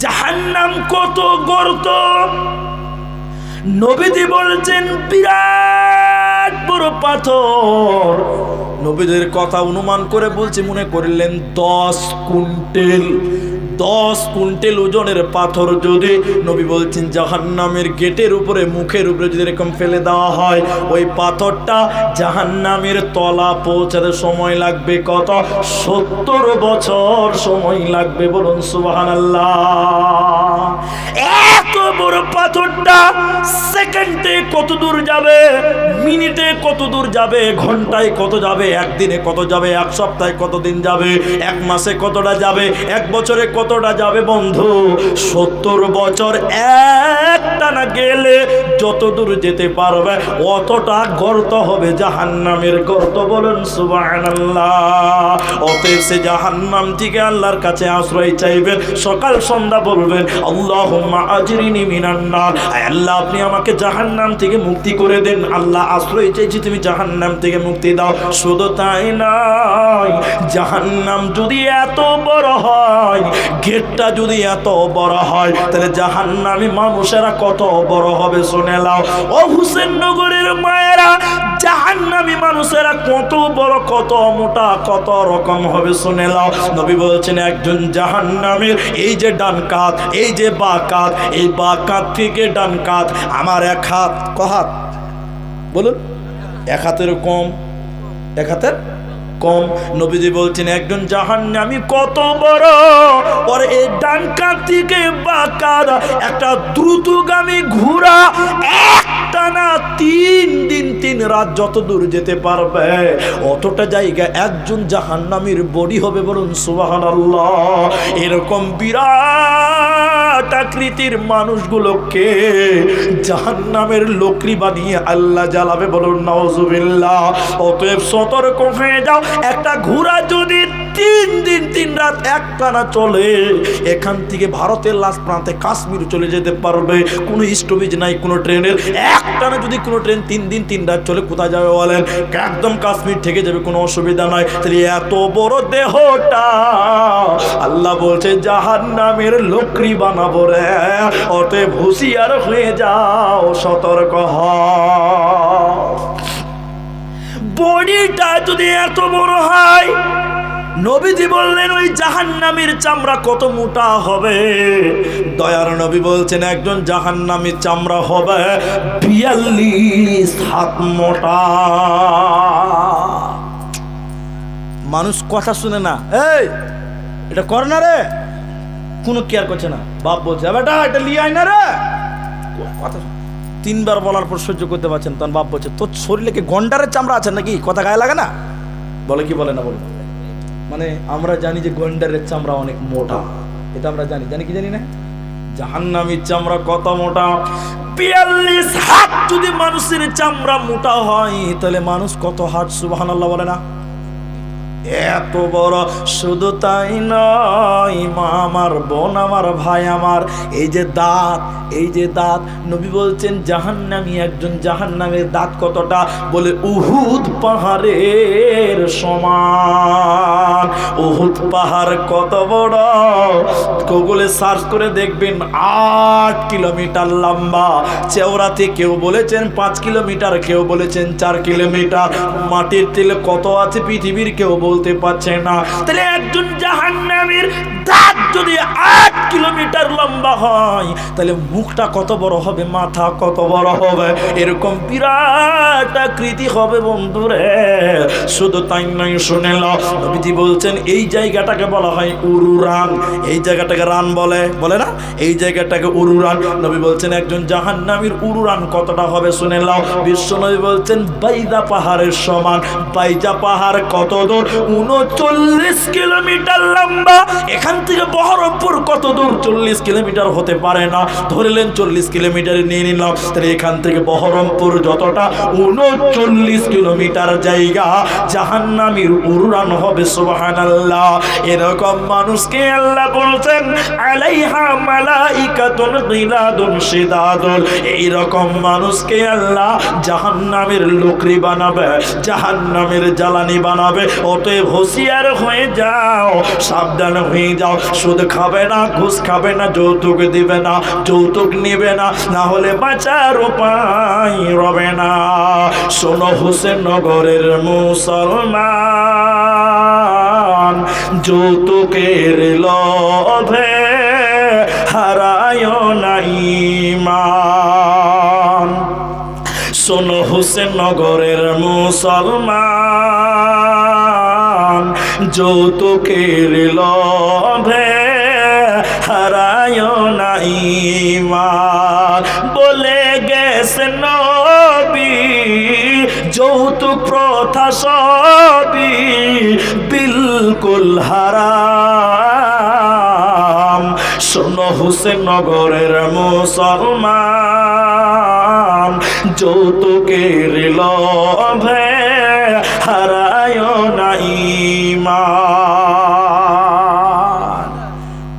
জাহান্নাম কত গর্ত। নবীজি বলছেন বিরাট বড় পাথর। নবীদের কথা অনুমান করে বলছি, মনে করিলেন 10 কুইন্টাল, 10 কুইন্টাল ওজনের পাথর যদি নবী বলছেন জাহান্নামের গেটের উপরে, মুখের উপরে যদি এরকম ফেলে দেওয়া হয়, ওই পাথরটা জাহান্নামের তলা পৌঁছাতে সময় লাগবে কত? 70 বছর সময় লাগবে। বলুন সুবহানাল্লাহ। এত বড় পাথরটা সেকেন্ডে কত দূর যাবে, মিনিটে কত দূর যাবে, ঘন্টায় কত যাবে, একদিনে কত যাবে, এক সপ্তাহে কত দিন যাবে, এক মাসে কতটা যাবে, এক বছরে কতটা যাবে বন্ধু? 70 বছর একটানা গেলে যত দূর যেতে পারবে অতটা গর্ত হবে জাহান্নামের গর্ত। বলুন সুবহানাল্লাহ। অতএব সে জাহান্নাম থেকে আল্লাহর কাছে আশ্রয় চাইবেন, সকাল সন্ধ্যা বলবেন আল্লাহুম্মা আজরিনি মিনান নার। আল্লাহ আপনি আমাকে জাহান্নাম থেকে মুক্তি করে দেন। আল্লাহ আশ্রয় চাইছি, তুমি জাহান্নাম থেকে মুক্তি দাও। শুধু তাই নয়, জাহান্নাম যদি এত বড় হয়, গেটটা যদি এত বড় হয়, তাহলে জাহান্নামী মানুষেরা কত বড় হবে শুনে নাও। ও হুসেন নগরের মায়েরা, জাহান্নামী মানুষেরা কত বড়, কত মোটা, কত রকম হবে শুনে নাও। নবী বলছেন একজন জাহান্নামীর এই যে ডান কাঁধ, এই যে বাঁ কাঁধ, এই বাঁ কাঁধ থেকে ডান কাঁধ আমার 1 হাত। ক হাত বলুন? 1 হাতের কম, 1 হাতের কম। নবীজি বলছেন একজন জাহান্নামী কত বড়, আর এই ডান কাঁধ থেকে বাঁ কাঁধ একটা দ্রুতগামী ঘোড়া একটানা 3 দিন 3 রাত যত দূর যেতে পারবে অতটা জায়গা একজন জাহান্নামীর বডি হবে। বলুন সুবহানাল্লাহ। এরকম বিরাট আকৃতির মানুষগুলোকে জাহান্নামের লোকরি বানিয়ে আল্লাহ জ্বালাবে। বলুন নাউজুবিল্লাহ। অতএব সতর্ক হয়ে যাও। একটা ঘোড়া যদি 3 দিন 3 রাত একটানা চলে, এখান থেকে ভারতের লাস্ট প্রান্তে কাশ্মীর চলে যেতে পারবে। কোনো স্টপেজ নাই কোনো ট্রেনের। একটানা যদি কোনো ট্রেন 3 দিন 3 রাত চলে, কোথায় যাবে বলেন? একদম কাশ্মীর থেকে যাবে, কোনো অসুবিধা নাই। তাহলে এত বড় দেহটা আল্লাহ বলছে জাহান্নামের লোকরি বানাবো রে। অতএব হুঁশিয়ার হয়ে যাও, সতর্ক হও। বডিটা যদি এত বড় হয়, নবীজি বললেন ওই জাহান্নামীর চামড়া কত মোটা হবে। দয়ার নবী বলছেন একজন জাহান্নামীর চামড়া হবে 42 হাত মোটা। মানুষ কথা শুনে না, এই এটা কর না রে, কোনো কেয়ার করছে না। বাপ বলছে বেটা এটা লিয়ে আয় না রে, কথা 3 বার বলার পর সহ্য করতে পারছেন, তখন বাপ বলছে তোর শরীরে কি গন্ডারের চামড়া আছে নাকি, কথা গায়ে লাগে না? বলে কি বলে না বলে? মানে আমরা জানি যে গন্ডারের চামড়া অনেক মোটা, এটা আমরা জানি, জানি কি জানি না? জাহান্নামীর চামড়া কত মোটা? 42 হাত যদি মানুষের চামড়া মোটা হয়, তাহলে মানুষ কত হাত সুবহানাল্লাহ বলে না? এত বড়। শুধু তাই নয়, মা আমার, বোন আমার, ভাই আমার, এই যে দাঁত, এই যে দাঁত, নবী বলছেন জাহান্নামী একজন জাহান্নামের দাঁত কতটা? বলে উহুদ পাহাড়ের সমান। উহুদ পাহাড় কত বড়? গুগলে সার্চ করে দেখবেন 8 কিলোমিটার লম্বা। চওড়াতে কেউ বলেছেন 5 কিলোমিটার, কেউ বলেছেন 4 কিলোমিটার। মাটির তেলে কত আছে পৃথিবীর কেউ বলতে পারছে না। তাহলে একজন জাহান্নামীর দাঁত যদি 8 কিলোমিটার লম্বা হয়, তাহলে মুখটা কত বড় হবে, মাথা কত বড় হবে, এরকম বিরাট আকৃতি হবে বন্ধুরে। শুধু তাই নয়, শুনে নাও, নবীজি বলছেন এই জায়গাটাকে বলা হয় উরুরান। এই জায়গাটাকে রান বলে, বলে না? এই জায়গাটাকে উরুরান। নবী বলছেন একজন জাহান্নামীর উরুরান কতটা হবে শুনে নাও। বিশ্বনবী বলছেন বাইজা পাহাড়ের সমান। বাইজা পাহাড় কত দূর? 39 কিলোমিটার লম্বা। এখান থেকে বহরমপুর কত দূর? 40 কিলোমিটার হতে পারে না, ধরলেন 40 কিলোমিটার নিয়ে নিলাম। তাহলে এখান থেকে বহরমপুর যতটা, 39 কিলোমিটার জায়গা জাহান্নামীর উড়ান হবে। সুবহানাল্লাহ। এরকম মানুষকে আল্লাহ বলছেন আলাইহা মালাইকাতুন গিলাদুন শিদাদুন। এইরকম মানুষকে আল্লাহ জাহান্নামের লোকরি বানাবে, জাহান্নামের জ্বালানি বানাবে। অতএব হুঁশিয়ার হয়ে যাও, সাবধান হয়ে যাও। যাও, সুদ খাবে না, ঘুষ খাবে না, যৌতুক দিবে না, যৌতুক নিবে না, না হলে বাঁচার উপায় রবে না। শোনো হুসেনগরের মুসলমান, যৌতুকের লোভে হারায় না ঈমান। শোনো হুসেনগরের মুসলমান, যৌতুকের লোভে হারায় না ঈমান। বলে গেছে নবী যৌতুক প্রথা সবই বিলকুল হারাম। শোনো হুসেনগরের মুসলমান, যৌতুকের লোভে হারায় না ঈমান।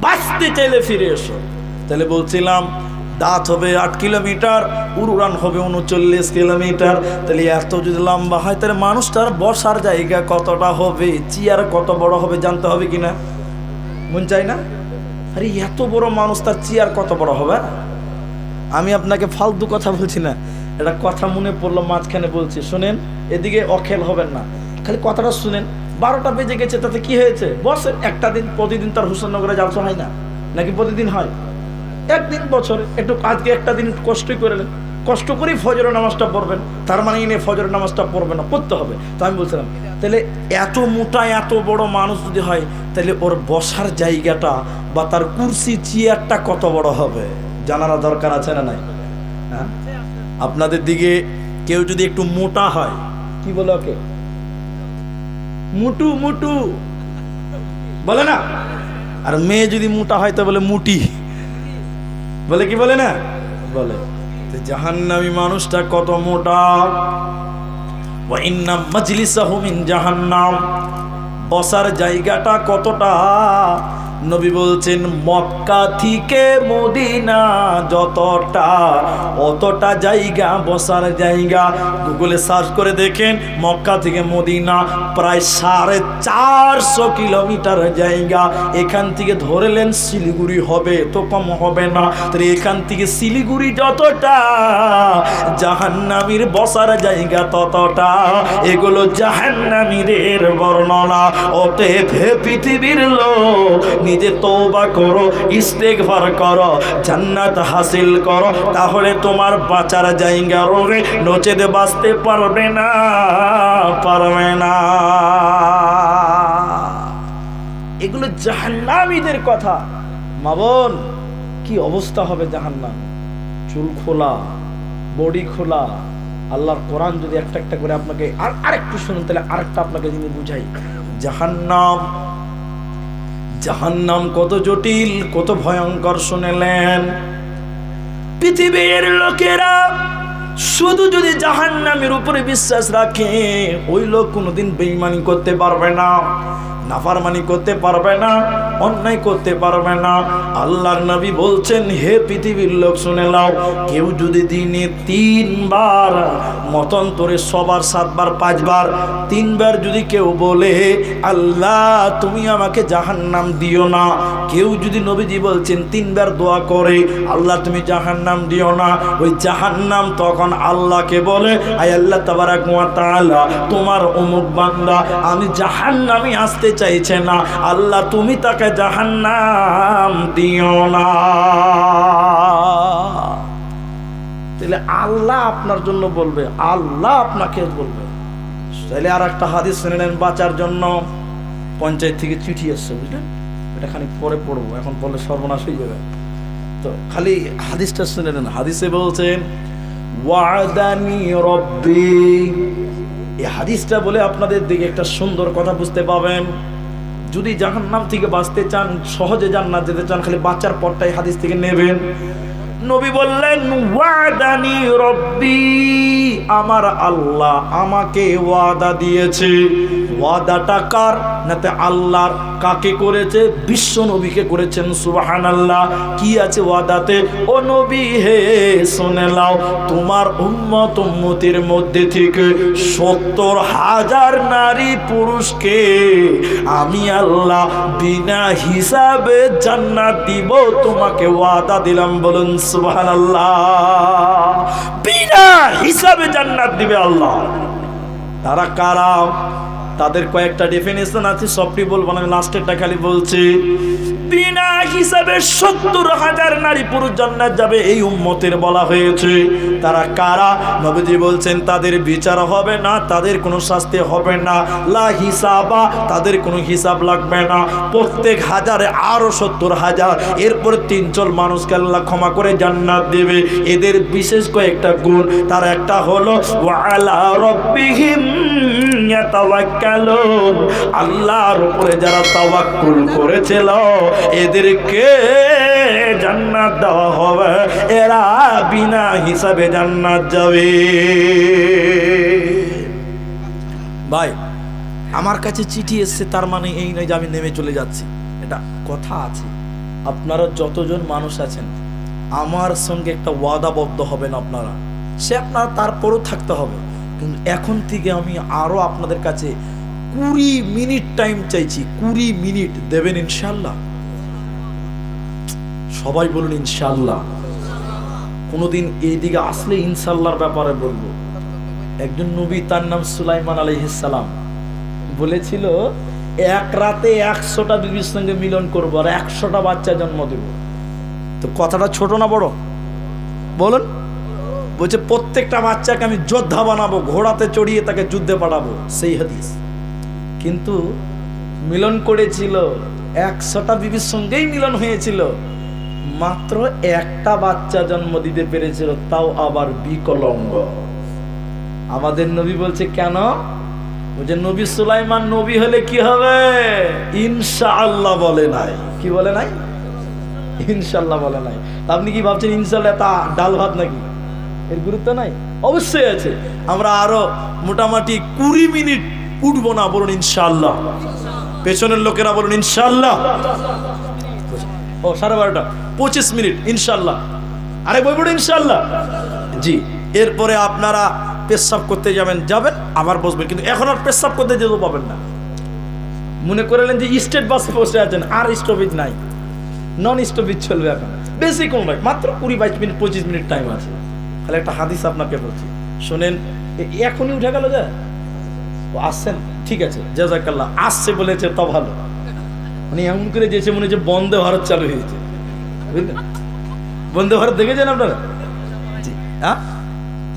বাঁচতে চাইলে ফিরে এসো। তাহলে বলছিলাম দাঁত হবে 8 কিলোমিটার, উড়ান হবে 39 কিলোমিটার। তাহলে এত যদি লম্বা হয় তাহলে মানুষটার বসার জায়গা কতটা হবে, চেয়ার কত বড় হবে জানতে হবে কিনা? মন চাই না? আরে এত বড় মানুষ, তার চেয়ার কত বড় হবে? আমি আপনাকে ফালতু কথা বলছি না, এটা কথা মনে পড়লো মাঝখানে বলছি, শুনেন। এদিকে অখেল হবেন না, খালি কথাটা শুনেন। 12টা বেজে গেছে, তাতে কি হয়েছে? বসেন একটা দিন, প্রতিদিন তার হুসেনগরে যাওয়া হয় না নাকি? প্রতিদিন হয়? একদিন বছরে একটু, আজকে একটা দিন কষ্টই করে নেন, কষ্ট করেই ফজরের নামাজটা পড়বেন। তার মানে এনে ফজরের নামাজটা পড়বে না, পড়তে হবে। তো আমি বলছিলাম তাহলে এত মোটা এত বড় মানুষ যদি হয়, তাহলে ওর বসার জায়গাটা বা তার কুরসি চেয়ারটা কত বড় হবে জানার দরকার আছে না নাই? হ্যাঁ, আপনাদের দিকে কেউ যদি একটু মোটা হয়, কি বলে ওকে? মুটু মুটু বলে না? আর মেয়ে যদি মোটা হয় তো বলে মুটি, বলে কি বলে না? বলে। জাহান্নামী মানুষটা কত মোটা। ওয়া ইন্না মাজলিসাহু মিন জাহান্নাম, বসার জায়গাটা কতটা। নবী বলছেন মক্কা থেকে মদিনা যতটা, অতটা জায়গা বসার জায়গা। গুগলে সার্চ করে দেখেন, মক্কা থেকে মদিনা প্রায় 450 কিলোমিটার জায়গা। এখান থেকে ধরলেন শিলিগুড়ি হবে, তো কম হবে না। তাহলে এখান থেকে শিলিগুড়ি যতটা, জাহান্নামীর বসার জায়গা ততটা। এগুলো জাহান্নামীদের বর্ণনা। অতএব হে পৃথিবীর লোক, নিজে তওবা করো, ইস্তেগফার করো, জান্নাত হাসিল করো, তাহলে তোমার বাঁচার জায়গা রবে, নচেত বাঁচতে পারবে না, পারবে না। এগুলো জাহান্নামীদের কথা। মা বোন, কি অবস্থা হবে জাহান্নাম? চুল খোলা, বডি খোলা। আল্লাহর কোরআন যদি একটা একটা করে আপনাকে আরেকটু শুনুন, তাহলে আরেকটা আপনাকে যিনি বুঝাই। জাহান্নাম, জাহান্নাম কত জটিল, কত ভয়ঙ্কর শুনেলেন। পৃথিবীর লোকেরা শুধু যদি জাহান্নামের উপরে বিশ্বাস রাখে, ওই লোক কোনোদিন বেঈমানি করতে পারবে না, নাফরমানি করতে পারবে না, অন্যায় করতে পারবে না। আল্লাহর নবী বলছেন, হে পৃথিবীর লোক শুনে নাও, কেউ যদি দিনে 3 বার মতান্তরে, 100 বার, 7 বার, 5 বার, 3 বার যদি কেউ বলে আল্লাহ তুমি আমাকে জাহান্নাম দিও না, কেউ যদি, নবীজি বলছেন 3 বার দোয়া করে আল্লাহ তুমি জাহান্নাম দিও না, ওই জাহান্নাম তখন আল্লাহকে বলে, আয় আল্লাহ তাবারাক ওয়া তাআলা, তোমার অমুক বান্দা আমি জাহান্নামে আসতে চাইছে না, আল্লাহ তুমি তাকে জাহান্নাম দিও না। তাহলে আল্লাহ আপনার জন্য বলবে, আল্লাহ আপনাকে বলবে। তাহলে আর একটা হাদিস শুনে নেন বাঁচার জন্য। পঞ্চায়েত থেকে চিঠি এসছে, বুঝলেন? এটা খানিক পরে পড়বো, এখন পড়লে সর্বনাশ হয়ে যাবে। তো খালি হাদিসটা শুনে নেন। হাদিসে বলছেন ওয়াদানি রব্বি। এই হাদিসটা বলে আপনাদের দিকে একটা সুন্দর কথা বুঝতে পাবেন। যদি জাহান্নাম থেকে বাঁচতে চান, সহজে জান্নাত যেতে চান, খালি বাঁচার পরটাই হাদিস থেকে নেবেন। নবী বললেন ওয়াদানি রব্বি, আমার আল্লাহ আমাকে ওয়াদা দিয়েছে। ওয়াদাটা কার? নাতে আল্লাহর। কাকে করেছে? বিশ্ব নবীকে করেছেন। সুবহানাল্লাহ। কি আছে ওয়াদাতে? ও নবী হে শুনে নাও, তোমার উম্মত উম্মতির মধ্যে থেকে 70,000 নারী পুরুষকে আমি আল্লাহ বিনা হিসাবে জান্নাত দিব, তোমাকে ওয়াদা দিলাম। বলুন সুবহানাল্লাহ। বিনা হিসাবে জান্নাত দিবে আল্লাহ। তারা কারা? তাদের কয়েকটা ডেফিনেশন আছে, সবটি বলবো না, লাস্টেরটা খালি বলছি। বিনা হিসাবে 70,000 নারী পুরুষ জান্নাত যাবে, এই উম্মতের বলা হয়েছে। তারা কারা? নবীজি বলছেন তাদের বিচার হবে না, তাদের কোনো শাস্তি হবে না, লা হিসাবা, তাদের কোনো হিসাব লাগবে না। প্রত্যেক হাজারে আরো 70,000, এরপরে 3 মানুষকে আল্লাহ ক্ষমা করে জান্নাত দেবে। এদের বিশেষ কয়েকটা গুণ। তার একটা হলো ওয়া আলা রাব্বিহিম ইয়াতাওয়াক্কালুন, আল্লাহর উপরে যারা তাওয়াক্কুল করেছিল এদেরকে জান্নাত দেওয়া হবে, এরা বিনা হিসাবে জান্নাত যাবে। ভাই, আমার কাছে চিঠি এসেছে, তার মানে এই নয় যে আমি নেমে চলে যাচ্ছি। এটা কথা আছে। আপনারা যতজন মানুষ আছেন আমার সঙ্গে একটা ওয়াদাবদ্ধ হবেন আপনারা, সে আপনারা তারপরও থাকতে হবে। কিন্তু এখন থেকে আমি আরো আপনাদের কাছে 20 মিনিট টাইম চাইছি। 20 মিনিট দেবেন ইনশাল্লাহ? সবাই বলুন ইনশাল্লাহ। কোনোদিন এইদিকে আসলে ইনশাল্লাহর ব্যাপারে বলবো। একজন নবী, তার নাম সুলাইমান আলাইহিস সালাম, বলেছিল এক রাতে 100টা বিবির সঙ্গে মিলন করবো আর 100টা বাচ্চা জন্ম দেব। তো কথাটা ছোট না বড়? বলুন। বলছে প্রত্যেকটা বাচ্চাকে আমি যোদ্ধা বানাবো, ঘোড়াতে চড়িয়ে তাকে যুদ্ধে পাঠাবো, সেই হাদিস। কিন্তু মিলন করেছিল, 100টা বিবির সঙ্গেই মিলন হয়েছিল, মাত্র একটা বাচ্চা জন্ম দিতে পেরেছিল, তাও আবার বিকলাঙ্গ। আমাদের নবী বলছে কেন? বলছে নবী সুলাইমান নবী হলে কি হবে? ইনশাআল্লাহ বলে নাই। কি বলে নাই? ইনশাআল্লাহ বলে নাই। আপনি কি ভাবছেন ইনশাআল্লাহ তা ডাল ভাত নাকি? এর গুরুত্ব নাই? অবশ্যই আছে। আমরা আরো মোটামুটি 20 মিনিট উঠবো না? বলুন ইনশাআল্লাহ। পেছনের লোকেরা বলুন ইনশাআল্লাহ। ও 12:30, 25 মিনিট ইনশাআল্লাহ। আরে বই বলুন ইনশাআল্লাহ। জি। এরপরে আপনারা পেশাব করতে যাবেন, আবার বসবেন, কিন্তু এখন আর পেশাব করতে যেতে পাবেন না। মনে করলেন যে স্টেট বাসে বসে আছেন, আর স্টপেজ নাই, নন স্টপেজ চলবে এখন। বেশি কম নয়, মাত্র 20-22 মিনিট 25 মিনিট টাইম আছে। তাহলে একটা হাদিস আপনাকে বলছি, শোনেন। এখনই উঠে গেল যে ও আসছেন, ঠিক আছে, জাযাকাল্লাহ। আসছে বলেছে তো ভালো, মানে এমন করে যেছে মনে হচ্ছে বন্দে ভারত চালু হয়েছে, বুঝলেন? বন্দে ভারত দেখেছেন আপনারা? জি। হ্যাঁ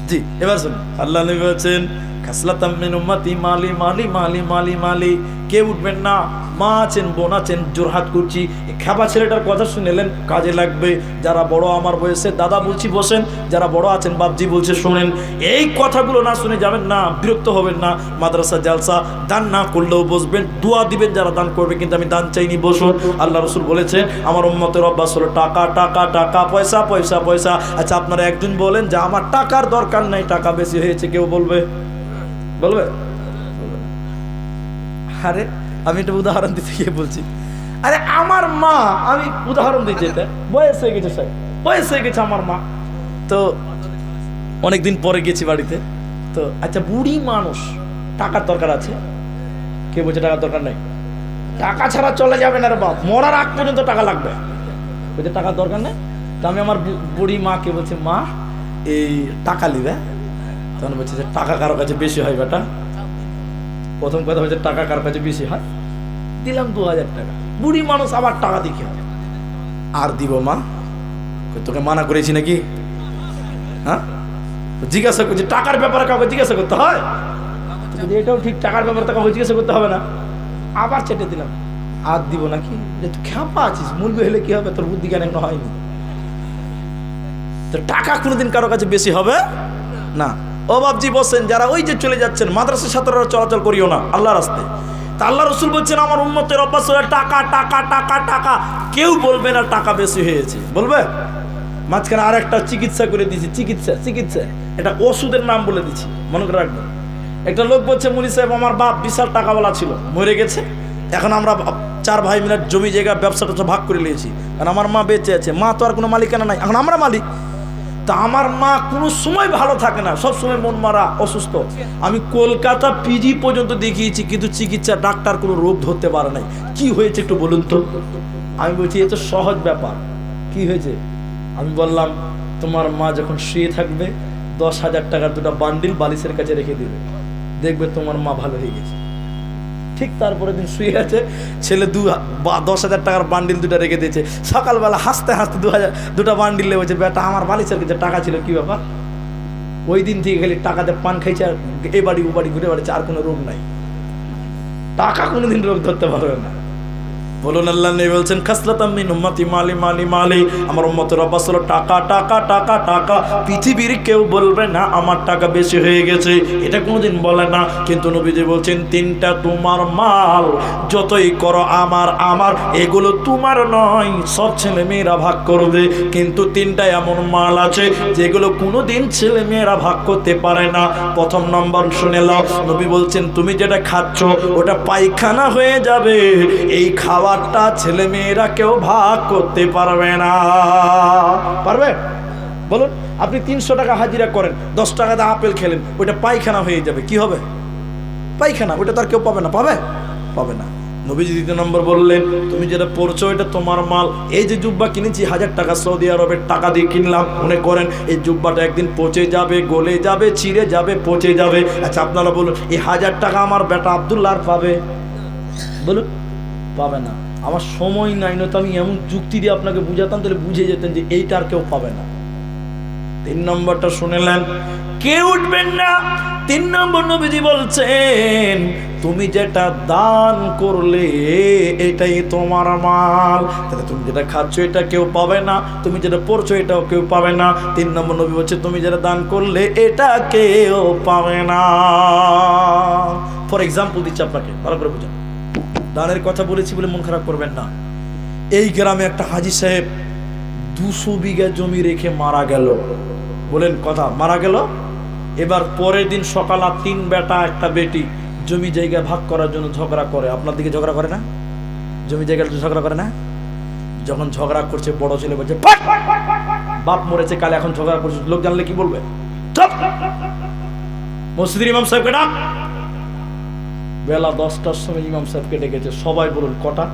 জি। এবার শুনুন, আল্লাহ নবী বলেছেন খাসলাতাম মিন উম্মতি মালি মালি মালি মালি মালি। কে উঠবেন না? মা আছেন, বোন আছেন, জোরহাত করছি। খাবা ছেলেটার কথা শুনেলেন, কাজে লাগবে। যারা বড় আমার বয়সে দাদা বলছি বসেন, যারা বড় আছেন বাপজি বলছে শোনেন। এই কথাগুলো না শুনে যাবেন না, বিরক্ত হবেন না। মাদ্রাসা জালসা দান না করলেও বসবেন, দোয়া দিবেন যারা দান করবে, কিন্তু আমি দান চাইনি, বসুন। আল্লাহ রসুল বলেছেন আমার উম্মতের অভ্যাস হলো টাকা টাকা টাকা, পয়সা পয়সা পয়সা। আচ্ছা আপনারা একজন বলেন যে আমার টাকার দরকার নাই, টাকা বেশি হয়েছে, কেউ বলবে? বলবে? আরে আমি একটা উদাহরণ দিতে গিয়ে বলছি, আরে আমার মা, আমি উদাহরণ দিচ্ছি, এটা বয়স হয়ে গেছে, স্যার বয়স হয়ে গেছে আমার মা। তো অনেকদিন পরে গেছি বাড়িতে, তো আচ্ছা বুড়ি মানুষ, টাকার দরকার আছে? কে বলছে টাকার দরকার নেই? টাকা ছাড়া চলে যাবে না রে বাপ, মরার আগ পর্যন্ত টাকা লাগবে। বলছে টাকার দরকার নেই। তো আমি আমার বুড়ি মাকে বলছি, মা এই টাকা নিবে? তখন বলছে যে টাকা কারো কাছে বেশি হয় বেটা। প্রথম কথা হচ্ছে টাকা কার কাছে বেশি হয়, দিলাম 2000 টাকা। বুড়ি মানুষ আবার টাকা দিকে আর দিব মা? তোকে মানা করেছি নাকি? হ্যাঁ, জিজ্ঞাসা করছি টাকার ব্যাপারে কাউকে জিজ্ঞাসা করতে হয়? এটাও ঠিক, টাকার ব্যাপারে তো কাউকে জিজ্ঞাসা করতে হবে না। আবার চেটে দিলাম, আর দিব নাকি? যে তুই খ্যাপা আছিস, মূল্য হলে কি হবে, তোর বুদ্ধি জ্ঞান এখনো হয়নি। তো টাকা কোনোদিন কারো কাছে বেশি হবে না। ও বাবজি বসেন, যারা ওই যে চলে যাচ্ছেন মাদ্রাসার ছাত্ররা চলাচল করিও না আল্লাহ রাস্তায়। তা আল্লাহ রসুল বলছেন আমার উম্মতের অভ্যাস হলো টাকা টাকা টাকা টাকা। কেউ বলবে না টাকা বেশি হয়েছে, বলবে? মাঝখানে আর একটা চিকিৎসা করে দিয়েছি, চিকিৎসা এটা ওষুধের নাম বলে দিচ্ছি, মনে করে রাখবেন। একটা লোক বলছে মুনি সাহেব আমার বাপ বিশাল টাকাওয়ালা ছিল, মরে গেছে, এখন আমরা 4 ভাই মিলে জমি জায়গা ব্যবসাটা ভাগ করে নিয়েছি, কারণ আমার মা বেঁচে আছে, মা তো আর কোনো মালিকানা নাই, এখন আমরা মালিক। তা আমার মা কোনো সময় ভালো থাকে না, সব সময় মন মারা অসুস্থ। আমি কলকাতা পিজি পর্যন্ত দেখিয়েছি, কিন্তু চিকিৎসা ডাক্তার কোনো রোগ ধরতে পারে নাই। কি হয়েছে একটু বলুন তো? আমি বলছি এ তো সহজ ব্যাপার। কি হয়েছে? আমি বললাম তোমার মা যখন শুয়ে থাকবে 10,000 টাকার 2টা বান্ডিল বালিশের কাছে রেখে দেবে, দেখবে তোমার মা ভালো হয়ে গেছে। ঠিক তারপরে দিন শুয়ে আছে, ছেলে 10,000 টাকার বান্ডিল 2টা রেখে দিয়েছে। সকালবেলা হাসতে হাসতে 2টা বান্ডিল লেগেছে, বেটা আমার বালিশের কাছে টাকা ছিল, কি ব্যাপার? ওই দিন থেকে খালি টাকাতে পান খাইছে, আর এ বাড়ি ও বাড়ি ঘুরে বেড়াচ্ছে, আর কোনো রোগ নাই। টাকা কোনোদিন রোগ ধরতে পারবে না। বলুন আল্লাহ নবী বলছেন খাসলাতাম মিন উম্মতি মালি মালি মালি, আমার উম্মতের অভ্যাস হলো টাকা টাকা টাকা টাকা। পৃথিবীর কেউ বলবে না আমার টাকা বেশি হয়ে গেছে, এটা কোনোদিন বলে না। কিন্তু নবীজি বলছেন 3টা তোমার মাল, যতই করো আমার আমার, এগুলো তোমার নয়, সব ছেলে মেয়েরা ভাগ করবে। কিন্তু 3টা এমন মাল আছে যেগুলো কোনোদিন ছেলে মেয়েরা ভাগ করতে পারে না। প্রথম নম্বর শুনে নাও, নবী বলছেন তুমি যেটা খাচ্ছ ওটা পায়খানা হয়ে যাবে, এই খাওয়ারটা ছেলে মেয়েরা কেউ ভাগ করতে পারবে না। পারবে? বলুন, আপনি 300 টাকা হাজিরা করেন, 10 টাকাতে আপেল খেলেন, ওইটা পায়খানা হয়ে যাবে, কি হবে? পায়খানা, ওইটা তো আর কেউ পাবে না। পাবে না। নবীজি 2 নম্বর বললেন তুমি যেটা পড়ছো এটা তোমার মাল। এই যে জুব্বা কিনেছি 1000 টাকা সৌদি আরবের টাকা দিয়ে কিনলাম, মনে করেন এই জুব্বাটা একদিন পচে যাবে, গলে যাবে, ছিঁড়ে যাবে, পচে যাবে। আচ্ছা আপনারা বলুন, এই 1000 টাকা আমার বেটা আব্দুল্লাহ পাবে? বলুন, পাবে না। আমার সময় নাই, না তো আমি এমন যুক্তি দিয়ে আপনাকে বুঝাতাম, তাহলে বুঝে যেতেন যে এইটা আর কেউ পাবে না। 3 নম্বরটা শুনেলেন, কেউ উঠবেন না। 3 নম্বর নবীজি বলছেন তুমি যেটা দান করলে এটাই তোমার মাল। তাহলে তুমি যেটা খাচ্ছ এটা কেউ পাবে না, তুমি যেটা পড়ছো এটাও কেউ পাবে না। 3 নম্বর নবী বলছে তুমি যেটা দান করলে এটা কেউ পাবে না। ফর এক্সাম্পল দিচ্ছি আপনাকে, ভালো করে বুঝান। দানের কথা বলেছি বলে মন খারাপ করবেন না। এই গ্রামে একটা হাজি সাহেব 200 বিঘা জমি রেখে মারা গেল। বলেন কথা, মারা গেল। এবার পরের দিন সকাল 3 বেটা একটা বেটি জমি জায়গা ভাগ করার জন্য ঝগড়া করে। আপনার দিকে ঝগড়া করে না? জমি জায়গার ঝগড়া করে না? যখন ঝগড়া করছে বড় ছেলে বলছে বাপ মরেছে কালে, এখন ঝগড়া করছে, লোক জানলে কি বলবে? মসজিদের ইমাম সাহেবকে ডাক। বেলা 10টার সময় ইমাম সাহেবকে ডেকেছে। সবাই বলুন কটা?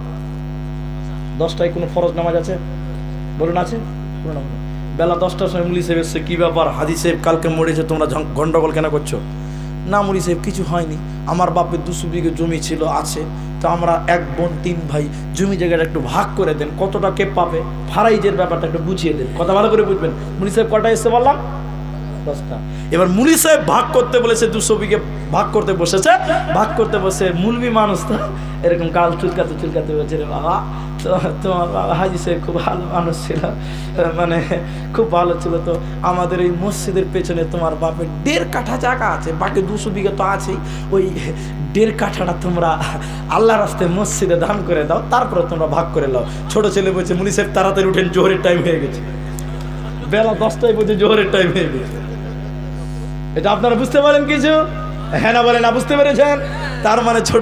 10টায় কোনো ফরজ নামাজ আছে? বলুন আছে? বেলা 10টার সময় মুলি সাহেব এসছে, কি ব্যাপার হাজি সাহেব কালকে মরেছে, তোমরা গন্ডগোল কেন করছো? না মুলি সাহেব কিছু হয়নি, আমার বাপের 200 বিঘে জমি ছিল, আছে, তো আমরা 1 বোন 3 ভাই, জমি জায়গাটা একটু ভাগ করে দেন, কতটা কে পাবে, ফারাইজের ব্যাপারটা একটু বুঝিয়ে দেন, কথা ভালো করে বুঝবেন। মুলি সাহেব কটা এসছে বললাম? 10টা। এবার মুলি সাহেব ভাগ করতে বলেছে, 200 বিঘে ভাগ করতে বসেছে। ভাগ করতে বসে মুলবি মানুষ তো এরকম গাল চুলকাতে বলছে, রে বাবা তোমার বাবা হাজি সাহেব খুব ভালো মানুষ ছিল, মানে খুব ভালো ছিল, তো আমাদের এই মসজিদের পেছনে তোমার বাপের 1.5 কাঠা জায়গা আছে, বাকি 200 বিঘা তো আছেই, ওই 1.5 কাঠাটা তোমরা আল্লাহ রাস্তায় মসজিদে দান করে দাও, তারপরে তোমরা ভাগ করে নাও। ছোট ছেলে বলছে মুলি সাহেব তাড়াতাড়ি উঠেন, জোহরের টাইম হয়ে গেছে। বেলা 10টায় বলছে জোহরের টাইম হয়ে গেছে। এটা আপনারা বুঝতে পারেন কিছু? হ্যাঁ না বলে না, বুঝতে পেরেছেন? তার মানে ছোট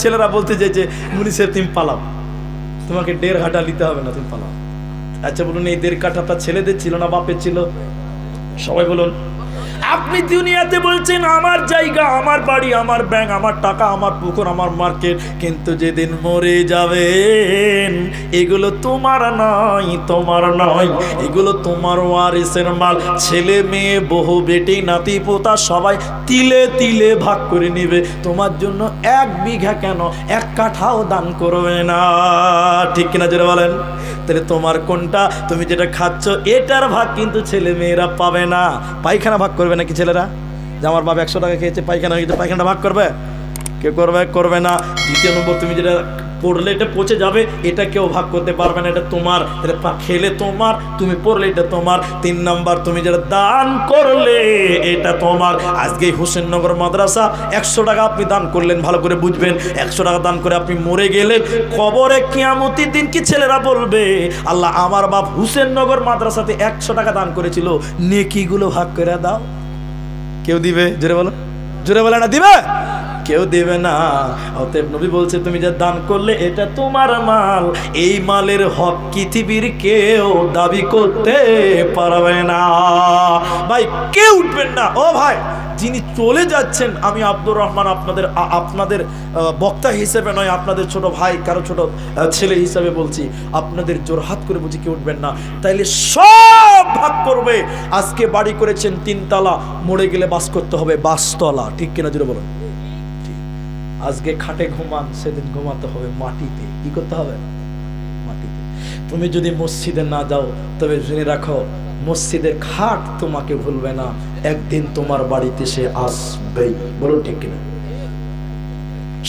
ছেলেরা বলতে চাইছে মুনি সাহেব তুমি পালাও, তোমাকে 1.5 কাঠা নিতে হবে না, তুমি পালাও। আচ্ছা বলুন, এই 1.5 কাঠাটা ছেলেদের ছিল না বাপের ছিল? সবাই বলুন। আপনি দুনিয়াতে বলছেন আমার জায়গা, আমার বাড়ি, আমার ব্যাংক, আমার টাকা, আমার পুকুর, আমার মার্কেট, কিন্তু যেদিন মরে যাবেন এগুলো তোমার নয়, তোমার নয়, এগুলো তোমার ওয়ারিসের মাল। ছেলে মেয়ে বহু বেটি নাতি পোতা সবাই তিলে তিলে ভাগ করে নেবে, তোমার জন্য 1 বিঘা কেন 1 কাঠাও দান করবে না। ঠিক কিনা যেটা বলেন? তাহলে তোমার কোনটা, তুমি যেটা খাচ্ছ এটার ভাগ কিন্তু ছেলে মেয়েরা পাবে না। পায়খানা ভাগ করবে নাকি ছেলেরা? যে আমার বাবা 100 টাকা খেয়েছে, পায়খানা হয়ে গেছে, পায়খানাটা ভাগ করবে? কেউ করবে না। 2 নম্বর, তুমি যেটা পড়লে এটা পচে যাবে, এটা কেউ ভাগ করতে পারবে না, এটা তোমার, তাহলে খেলে তোমার, তুমি পড়লে এটা তোমার। 3 নাম্বার, তুমি যেটা দান করলে এটা তোমার। আজকে হোসেননগর মাদ্রাসা 100 টাকা আপনি দান করলেন, ভালো করে বুঝবেন, 100 টাকা দান করে আপনি মরে গেলেন, কবরে কিয়ামতের দিন কি ছেলেরা বলবে, আল্লাহ আমার বাপ হোসেননগর মাদ্রাসাতে 100 টাকা দান করেছিল, নেকিগুলো ভাগ করে দাও। কেউ দিবে? জোরে বলো, জোরে বলে না দিবে, কেউ দেবে না। অতএব নবী বলছে তুমি যে দান করলে এটা তোমার মাল, এই মালের হক পৃথিবীর কেউ দাবি করতে পারবে না। ভাই কেউ উঠবেন না। ও ভাই, যিনি চলে যাচ্ছেন, আমি আব্দুর রহমান আপনাদের বক্তা হিসেবে নয়, আপনাদের ছোট ভাই, কারো ছোট ছেলে হিসেবে বলছি, আপনাদের জোরহাত করে বলছি কেউ উঠবেন না। তাইলে সব ভাগ করবে। আজকে বাড়ি করেছেন 3 তলা, মরে গেলে বাস করতে হবে 5 তলা, ঠিক কিনা জুড়ে বলুন। আজকে খাটে ঘুমান, সেদিন ঘুমাতে হবে মাটিতে। কি করতে হবে? মাটিতে। তুমি যদি মসজিদে না যাও, তবে জেনে রাখো মসজিদের খাট তোমাকে ভুলবে না, একদিন তোমার বাড়িতে সে আসবেই। বলুন ঠিক কিনা?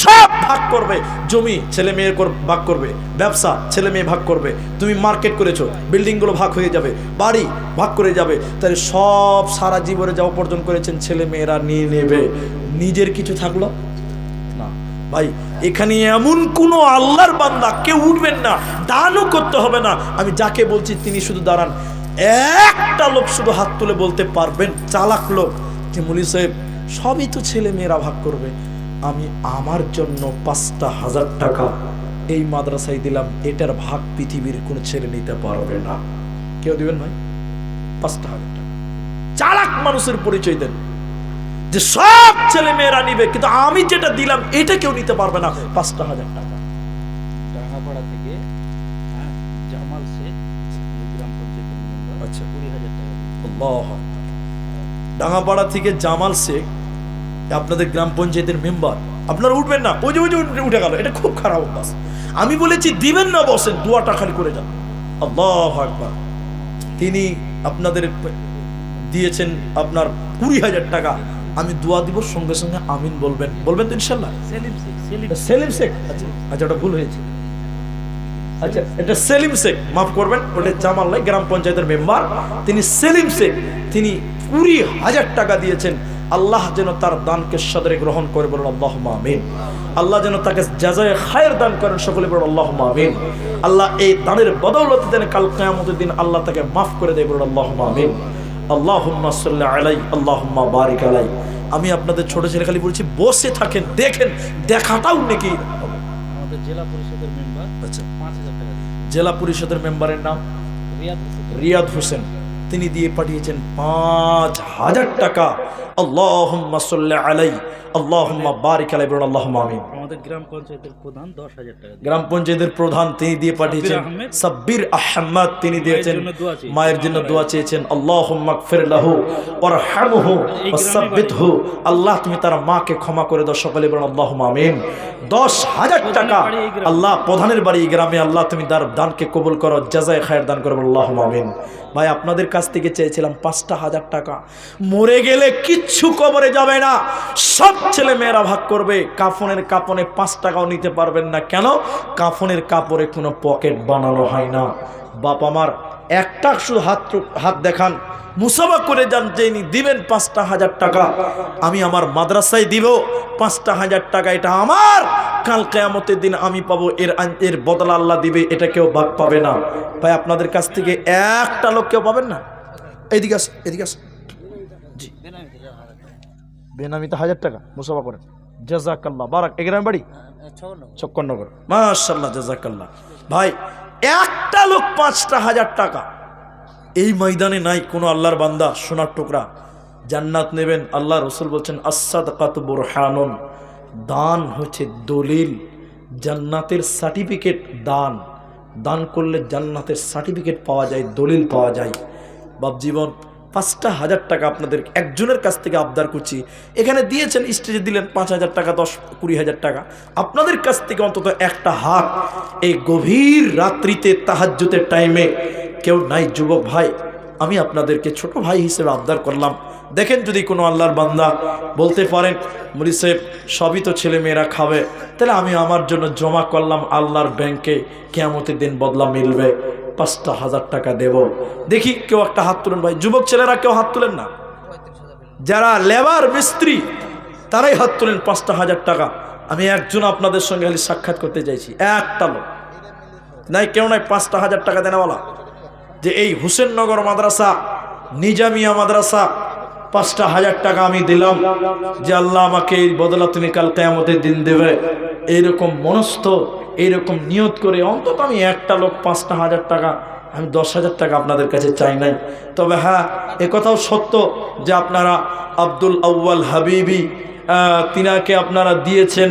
সব ভাগ করবে। জমি ছেলে মেয়ে ভাগ করবে, ব্যবসা ছেলে মেয়ে ভাগ করবে, তুমি মার্কেট করেছো, বিল্ডিং গুলো ভাগ হয়ে যাবে, বাড়ি ভাগ করে যাবে। তাহলে সব সারা জীবনে যা উপার্জন করেছেন ছেলে মেয়েরা নিয়ে নেবে, নিজের কিছু থাকলো না। ভাই এখানে এমন কোন আল্লাহর বান্দা কেউ উঠবেন না, দানও করতে হবে না। আমি যাকে বলছি তিনি শুধু দাঁড়ান। একটা লোক শুধু হাত তুলে বলতে পারবেন, চালাক লোক, যে মুলি সাহেব সবই তো ছেলে মেয়েরা ভাগ করবে, আমি আমার জন্য 5,000 টাকা এই মাদ্রাসায় দিলাম, এটার ভাগ পৃথিবীর কোন ছেলে নিতে পারবে না। কেউ দিবেন ভাই? 5,000 টাকা। চালাক মানুষের পরিচয় দেন যে সব ছেলে মেয়েরা নিবে, কিন্তু আমি যেটা দিলাম এটা কেউ নিতে পারবে না। 5,000 টাকা। ডাঙ্গাপাড়া থেকে জামাল শেখ গ্রাম পঞ্চায়েতের মেম্বার, 20,000 টাকা। আল্লাহ। ডাঙ্গাপাড়া থেকে জামাল শেখ আপনাদের গ্রাম পঞ্চায়েতের মেম্বার, আপনারা উঠবেন না। ওই যে উঠে গেল, এটা খুব খারাপ অভ্যাস। আমি বলেছি দিবেন না, বসেন, দোয়াটা খালি করে যান। আল্লাহু আকবার। তিনি আপনাদের দিয়েছেন আপনার 20,000 টাকা, আমি দোয়া দিব, সঙ্গে সঙ্গে আমিন বলবেন। বলবেন তো ইনশাআল্লাহ? সেলিম শেখ। আচ্ছা ওটা ভুল হয়েছে। আচ্ছা এটা সেলিম শেখ, মাফ করবেন, ওটা জামাল নাই, গ্রাম পঞ্চায়েতের মেম্বার তিনি সেলিম শেখ। তিনি 20,000 টাকা দিয়েছেন। আল্লাহ যেন তার দানকে সদরে গ্রহণ করে, বলুন আল্লাহুম্মা আমিন। আল্লাহ যেন তাকে জাযায়ে খায়ের দান করেন, সকলে বলুন আল্লাহুম্মা আমিন। আল্লাহ এই দানের বদৌলতে যেন কাল কিয়ামতের দিন আল্লাহ তাকে মাফ করে দেয়, বলুন আল্লাহুম্মা আমিন। আল্লাহুম্মা সাল্লি আলাইহি আল্লাহুম্মা বারিক আলাইহি। আমি আপনাদের ছোট ছেলে খালি বলছি বসে থাকেন, দেখেন, দেখাটাও নাকি। আমাদের জেলা পরিষদের মেম্বার, আচ্ছা 5,000 টাকা দিয়েছে। জেলা পরিষদের মেম্বারের নাম রিয়াদ হোসেন, তিনি দিয়ে পাঠিয়েছেন 5,000 টাকা। আল্লাহুম্মা সাল্লি আলাইহি আল্লাহুম্মা বারিক আলাইহি, বলুন আল্লাহুম্মা আমিন। আমাদের গ্রাম পঞ্চায়েতের প্রধান 10,000 টাকা দিয়েছে। গ্রাম পঞ্চায়েতের প্রধান তিনি দিয়ে পাঠিয়েছেন সাব্বির আহমদ, তিনি দিয়েছেন, মায়ের জন্য দোয়া চেয়েছেন। আল্লাহুম্মা গফির লাহু ওয়ারহামহু ওয়াসাব্বিতহু। আল্লাহ তুমি তার মাকে ক্ষমা করে দাও, সকলে বলুন আল্লাহুম্মা আমিন। 10,000 টাকা আল্লাহ প্রধানের বাড়ি এই গ্রামে, আল্লাহ তুমি তার দানকে কবুল করো, জাযায়ে খায়ের দান করো, আল্লাহুম্মা আমিন। ভাই আপনাদের কাছ থেকে চেয়েছিলাম 5,000 টাকা। মরে গেলে কিচ্ছু কবরে যাবে না, সব ছেলে মেয়েরা ভাগ করবে। কাফনের কাপড়ে 5 টাকাও নিতে পারবেন না। কেন? কাফনের কাপড়ে কোনো পকেট বানানো হয় না। বাপ আমার একটা শুধু হাত দেখান, মুসাফা করে যান, যিনি দিবেন 5,000 টাকা, আমি আমার মাদ্রাসায় দিব 5,000 টাকা, এটা আমার, কাল কিয়ামতের দিন আমি পাবো, এর বদলা আল্লাহ দিবে, এটা কেউ ভাগ পাবে না। ভাই আপনাদের কাছ থেকে একটা লোক কেউ পাবেন না। এদিকে আস, এদিকে আস। জি বেনামিতে 1,000 টাকা মুসাফা করেন, জাযাকাল্লাহ বারাক। এই গ্রামের বাড়ি 56 নগর, মাশাআল্লাহ, জাযাকাল্লাহ। ভাই একটা লোক 5,000 টাকা, এই ময়দানে নাই কোনো আল্লাহর বান্দা সোনার টুকরা জান্নাত নেবেন। আল্লাহ রসুল বলছেন আস-সাদকাতু বুরহানুন, দান হচ্ছে দলিল, জান্নাতের সার্টিফিকেট। দান করলে জান্নাতের সার্টিফিকেট পাওয়া যায়, দলিল পাওয়া যায়। বাপ জীবন 5,000 টাকা আপনাদের একজনের কাছ থেকে আবদার করছি, এখানে দিয়েছেন, স্টেজে দিলেন 5,000 টাকা, 10-20,000 টাকা। আপনাদের কাছ থেকে অন্তত একটা হাত, এই গভীর রাত্রিতে তাহাজ্জুদের টাইমে কেউ নাই যুবক ভাই, আমি আপনাদেরকে ছোট ভাই হিসেবে আবদার করলাম, দেখেন যদি কোনো আল্লাহর বান্দা বলতে পারেন মুরি সাহেব সবই তো ছেলে মেয়েরা খাবে, তাহলে আমি আমার জন্য জমা করলাম আল্লাহর ব্যাংকে, কিয়ামতের দিন বদলা মিলবে, 5,000 টাকা দেব। দেখি কেউ একটা হাত তুলেন ভাই, যুবক ছেলেরা কেউ হাত তুলেন না, যারা লেবার মিস্ত্রি তারাই হাত তুলেন। 5,000 টাকা আমি একজন আপনাদের সঙ্গে খালি সাক্ষাৎ করতে চাইছি, একটা লোক নাই, কেউ নাই 5,000 টাকা দেনেওয়ালা, যে এই হুসেননগর মাদ্রাসা নিজামিয়া মাদ্রাসা 5,000 টাকা আমি দিলাম, যে আল্লাহ আমাকে এই বদলা তুমি কাল কিয়ামতের দিন দেবে, এইরকম মনস্থ এইরকম নিয়ত করে অন্তত আমি একটা লোক 5,000 টাকা, আমি 10,000 টাকা আপনাদের কাছে চাই নাই। তবে হ্যাঁ, একথাও সত্য যে আপনারা আব্দুল আউয়াল হাবিবি তিনাকে আপনারা দিয়েছেন,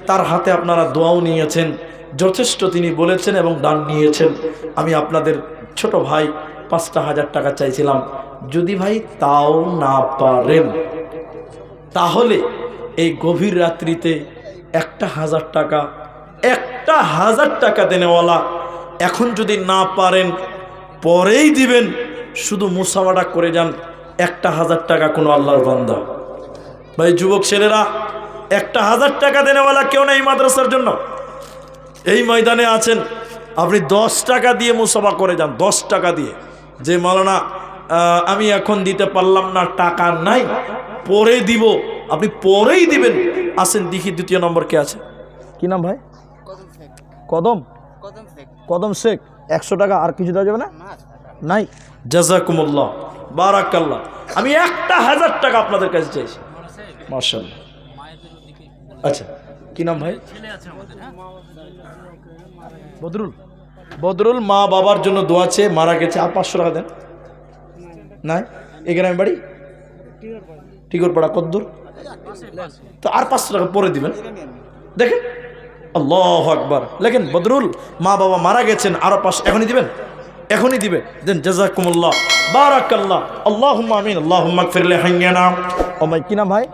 তার হাতে আপনারা দোয়াও নিয়েছেন, যথেষ্ট তিনি বলেছেন এবং দান নিয়েছেন। আমি আপনাদের ছোট ভাই 5,000 টাকা চাইছিলাম, যদি ভাই তাও না পারেন তাহলে এই গভীর রাত্রিতে 1,000 টাকা, 1,000 টাকা দেনেওয়ালা এখন যদি না পারেন পরেই দিবেন, শুধু মুসাওয়াটা করে যান 1,000 টাকা কোনো আল্লাহর বান্দা। ভাই যুবক ছেলেরা 1,000 টাকা দেনেওয়ালা কেউ না এই মাদ্রাসার জন্য, এই ময়দানে আছেন, আপনি 10 টাকা দিয়ে মুসাফা করে যান, 10 টাকা দিয়ে, যে মাওলানা আমি এখন দিতে পারলাম না, টাকা নাই, পরে দিব, আপনি পরেই দিবেন। আসেন দেখি 2 নম্বর কে আছে, কি নাম ভাই? কদম কদম শেখ। 100 টাকা আর কিছু দেওয়া যাবে না? নাই। জাযাকুমুল্লাহ, বারাকাল্লাহ। আমি 1,000 টাকা আপনাদের কাছে চাইছি, মাশাআল্লাহ। আচ্ছা, কি নাম ভাই? বদরুল। বদরুল মা বাবার জন্য দোয়া চেয়ে মারা গেছে, আর 500 টাকা দেন। নাই, এই গ্রামে বাড়ি টিগরপাড়া, কদ্দুর, তো আর 500 টাকা পরে দিবেন। দেখেন, আল্লাহু আকবার, লেখেন বদরুল মা বাবা মারা গেছেন, আরো 500 এখনই দিবেন, এখনই দিবে, দেন। জাযাকুমুল্লাহ, বারাকাল্লাহ, আল্লাহুম্মা আমিন, আল্লাহুম্মা গফির লিহাইয়িনা। ও ভাই, কি নাম ভাই?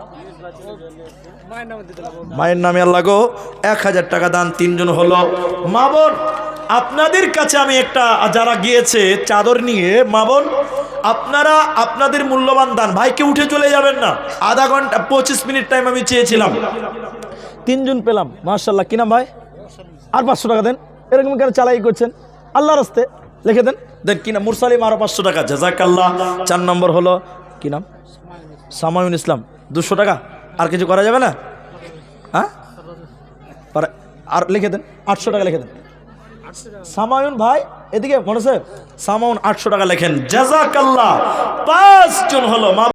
মায়ের নামে আল্লাহ গো 1,000 টাকা দান, 3 জন হলো। মা বোন আপনাদের কাছে আমি একটা, যারা গিয়েছে চাদর নিয়ে, মা বোন আপনারা আপনাদের মূল্যবান দান, ভাইকে উঠে চলে যাবেন না, আধা ঘন্টা 25 মিনিট টাইম আমি চেয়েছিলাম, 3 জন পেলাম, মাশাআল্লাহ। কি নাম ভাই? আর 500 টাকা দেন। এরকম কেন চালাই করছেন? আল্লাহর রাস্তে লিখে দেন, দেন। কি নাম? মুরসালিম, আরো 500 টাকা, জাযাকাল্লাহ। 4 নম্বর হলো, কি নাম? সামাউন ইসলাম, 200 টাকা। আর কিছু করা যাবে না? হ্যাঁ, আর লিখে দেন, 800 টাকা লিখে দেন। সামাউন ভাই এদিকে মনে আছে, সামাউন 800 টাকা লেখেন, জাযাকাল্লাহ। 5 জন হলো।